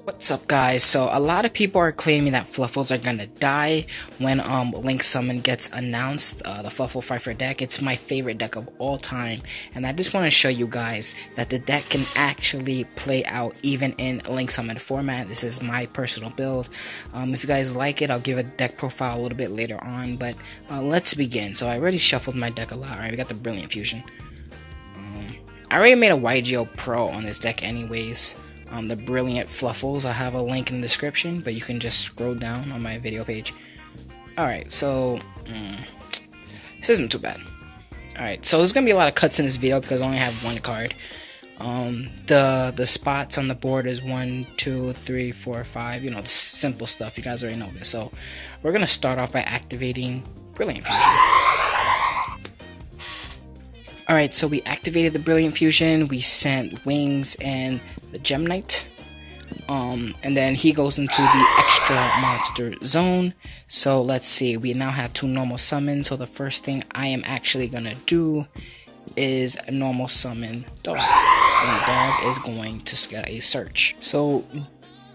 What's up, guys? So a lot of people are claiming that Fluffals are gonna die when Link Summon gets announced. The Fluffal Pfeiffer deck, it's my favorite deck of all time, and I just want to show you guys that the deck can actually play out even in Link Summon format. This is my personal build. If you guys like it, I'll give a deck profile a little bit later on, but let's begin. So I already shuffled my deck a lot. Alright, we got the Brilliant Fusion. I already made a YGO Pro on this deck anyways. The Brilliant Fluffals, I have a link in the description, but you can just scroll down on my video page. Alright, so this isn't too bad. Alright, so there's gonna be a lot of cuts in this video because I only have one card. The spots on the board is 1, 2, 3, 4, 5, you know, the simple stuff. You guys already know this. So we're gonna start off by activating Brilliant Fusion. Alright, so we activated the Brilliant Fusion, we sent Wings and the Gem Knight, and then he goes into the extra monster zone. So let's see, we now have 2 normal summons, so the first thing I am actually gonna do is a normal summon Dog, and Dog is going to get a search. So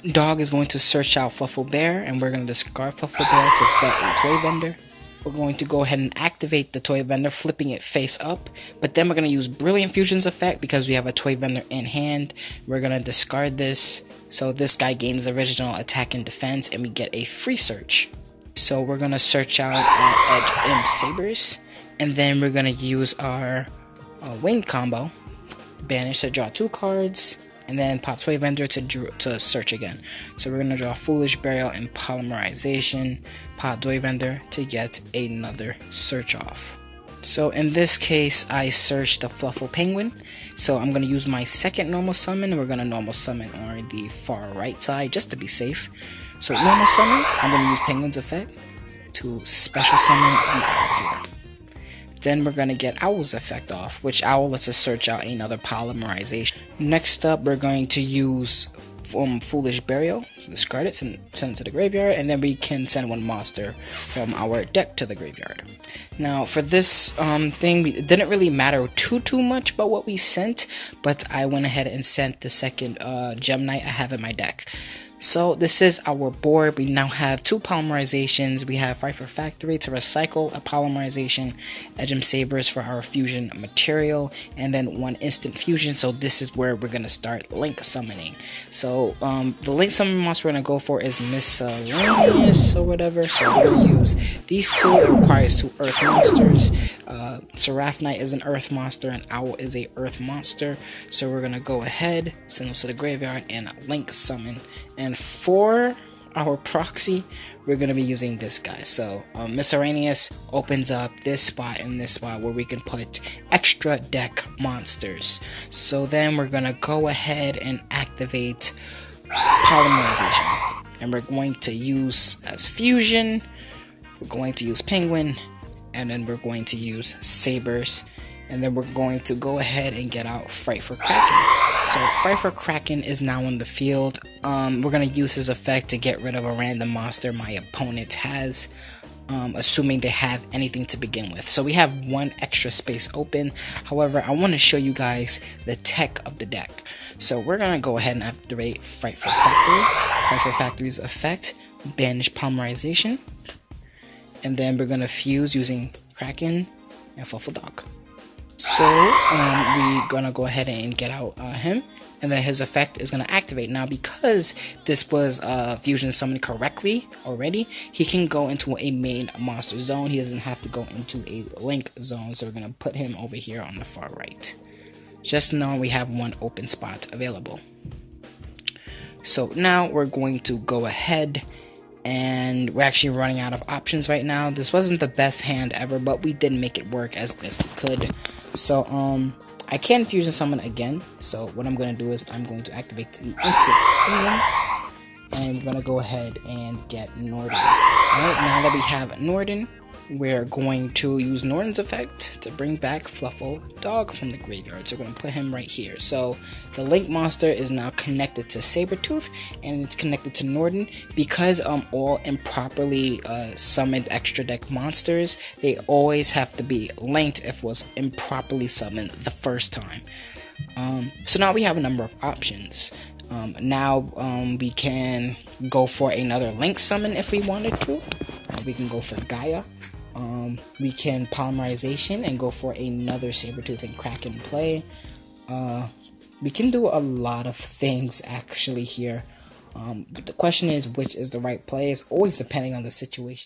Dog is going to search out Fluffal Bear, and we're going to discard Fluffal Bear to set a Toy Vendor. We're going to go ahead and activate the Toy Vendor, flipping it face up, but then we're going to use Brilliant Fusion's effect because we have a Toy Vendor in hand. We're going to discard this, so this guy gains original attack and defense, and we get a free search. So we're going to search out Edge Imp Sabers, and then we're going to use our Wing combo, Banish to draw 2 cards, and then pop Toy Vendor to search again. So we're going to draw Foolish Burial and Polymerization, pop Toy Vendor to get another search off. So in this case, I searched the Fluffal Penguin. So I'm going to use my second normal summon, and we're going to normal summon on the far right side just to be safe. So normal summon, I'm going to use Penguin's effect to special summon the Owl here. Then we're going to get Owl's effect off, which Owl lets us search out another Polymerization. Next up, we're going to use Foolish Burial, discard it, send it to the graveyard, and then we can send 1 monster from our deck to the graveyard. Now, for this thing, it didn't really matter too much about what we sent, but I went ahead and sent the second Gem Knight I have in my deck. So this is our board. We now have 2 polymerizations. We have Pfeiffer Factory to recycle a polymerization, Edge Imp Sabers for our fusion material, and then 1 instant fusion. So this is where we're gonna start Link summoning. So the Link summon monster we're gonna go for is Miscellaneous or whatever. So we're gonna use these 2. It requires 2 Earth monsters. Seraph Knight is an Earth monster, and Owl is a Earth monster. So we're gonna go ahead, send those to the graveyard, and Link summon. And for our proxy, we're going to be using this guy. So Miscellaneous opens up this spot and this spot where we can put extra deck monsters. So then we're going to go ahead and activate Polymerization. And we're going to use as Fusion, we're going to use Penguin, and then we're going to use Sabers. And then we're going to go ahead and get out Fright for Kraken. So Fright for Kraken is now in the field. We're going to use his effect to get rid of a random monster my opponent has, assuming they have anything to begin with. So we have 1 extra space open. However, I want to show you guys the tech of the deck. So we're going to go ahead and activate Fright for Factory. Fright for Factory's effect, Banish Polymerization. And then we're going to fuse using Kraken and Fluffal Dog. So we're gonna go ahead and get out him, and then his effect is gonna activate. Now, because this was fusion summoned correctly already, he can go into a main monster zone. He doesn't have to go into a Link zone. So we're gonna put him over here on the far right. Just now we have 1 open spot available. So now we're going to go ahead, and we're actually running out of options right now. This wasn't the best hand ever, but we did make it work as best we could. So I can fusion summon again. So what I'm going to do is I'm going to activate the instant fusion, and we're going to go ahead and get Norden. Alright, now that we have Norden, we're going to use Norden's effect to bring back Fluffal Dog from the graveyard. So we're going to put him right here. So the Link monster is now connected to Sabertooth, and it's connected to Norden. Because all improperly summoned extra deck monsters, they always have to be linked if it was improperly summoned the first time. So now we have a number of options. Now we can go for another Link summon if we wanted to. We can go for Gaia. We can Polymerization and go for another Sabertooth and Kraken play. We can do a lot of things actually here. But the question is, which is the right play? It's always depending on the situation.